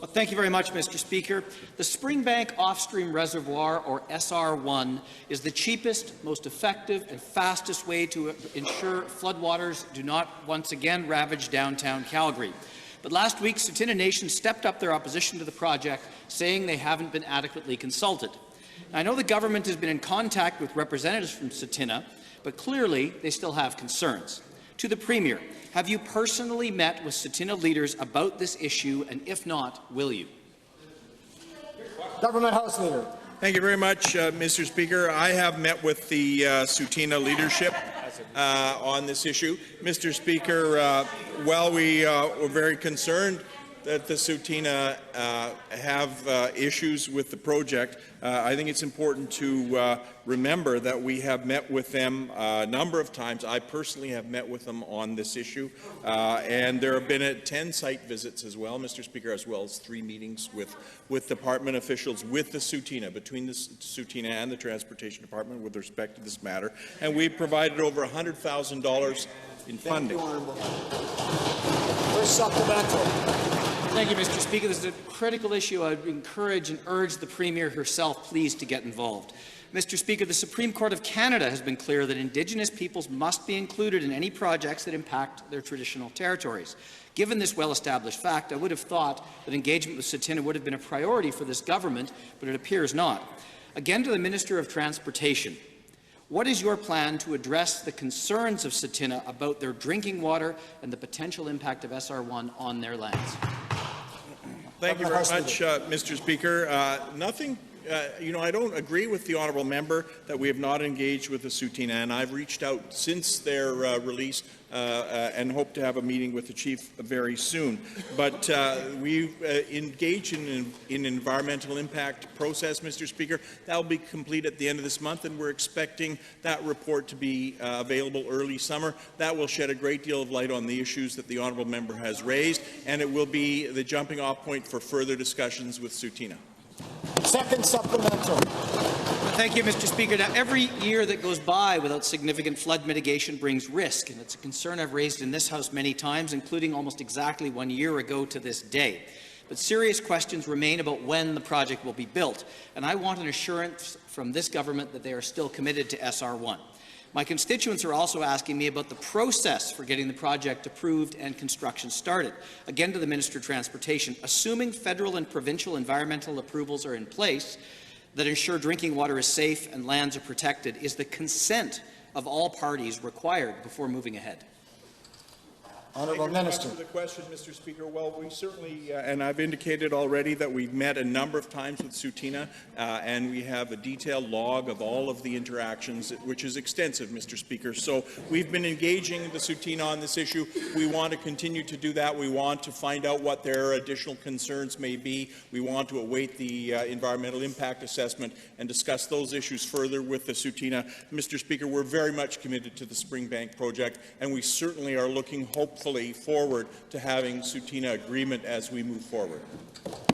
Well, thank you very much, Mr. Speaker. The Springbank Off-Stream Reservoir, or SR1, is the cheapest, most effective and fastest way to ensure floodwaters do not once again ravage downtown Calgary. But last week, Tsuut'ina Nation stepped up their opposition to the project, saying they haven't been adequately consulted. I know the government has been in contact with representatives from Tsuut'ina, but clearly they still have concerns. To the Premier, have you personally met with Tsuut'ina leaders about this issue, and if not, will you? Government House Leader. Thank you very much, Mr. Speaker. I have met with the Tsuut'ina leadership on this issue. Mr. Speaker, while we were very concerned that the Tsuut'ina have issues with the project, I think it's important to remember that we have met with them a number of times. I personally have met with them on this issue, and there have been 10 site visits as well, Mr. Speaker, as well as 3 meetings with department officials with the Tsuut'ina, between the Tsuut'ina and the Transportation Department with respect to this matter, and we provided over $100,000 in funding. First supplemental. Thank you, Mr. Speaker. This is a critical issue. I would encourage and urge the Premier herself, please, to get involved. Mr. Speaker, the Supreme Court of Canada has been clear that Indigenous peoples must be included in any projects that impact their traditional territories. Given this well-established fact, I would have thought that engagement with Tsuut'ina would have been a priority for this government, but it appears not. Again, to the Minister of Transportation, what is your plan to address the concerns of Tsuut'ina about their drinking water and the potential impact of SR1 on their lands? Thank you very much, Mr. Speaker. I don't agree with the honourable member that we have not engaged with the Tsuut'ina, and I've reached out since their release and hope to have a meeting with the chief very soon. But we engage in an environmental impact process, Mr. Speaker. That will be complete at the end of this month, and we're expecting that report to be available early summer. That will shed a great deal of light on the issues that the honourable member has raised, and it will be the jumping-off point for further discussions with Tsuut'ina. Second supplemental. Thank you, Mr. Speaker. Now, every year that goes by without significant flood mitigation brings risk, and it's a concern I've raised in this House many times, including almost exactly 1 year ago to this day. But serious questions remain about when the project will be built, and I want an assurance from this government that they are still committed to SR1. My constituents are also asking me about the process for getting the project approved and construction started. Again, to the Minister of Transportation, assuming federal and provincial environmental approvals are in place that ensure drinking water is safe and lands are protected, is the consent of all parties required before moving ahead? Honourable Minister. Thank you for the question, Mr. Speaker. Well, we certainly, and I've indicated already that we've met a number of times with Tsuut'ina, and we have a detailed log of all of the interactions, which is extensive, Mr. Speaker. So we've been engaging the Tsuut'ina on this issue. We want to continue to do that. We want to find out what their additional concerns may be. We want to await the environmental impact assessment and discuss those issues further with the Tsuut'ina. Mr. Speaker, we're very much committed to the Springbank project, and we certainly are looking hopefully forward to having Tsuut'ina agreement as we move forward.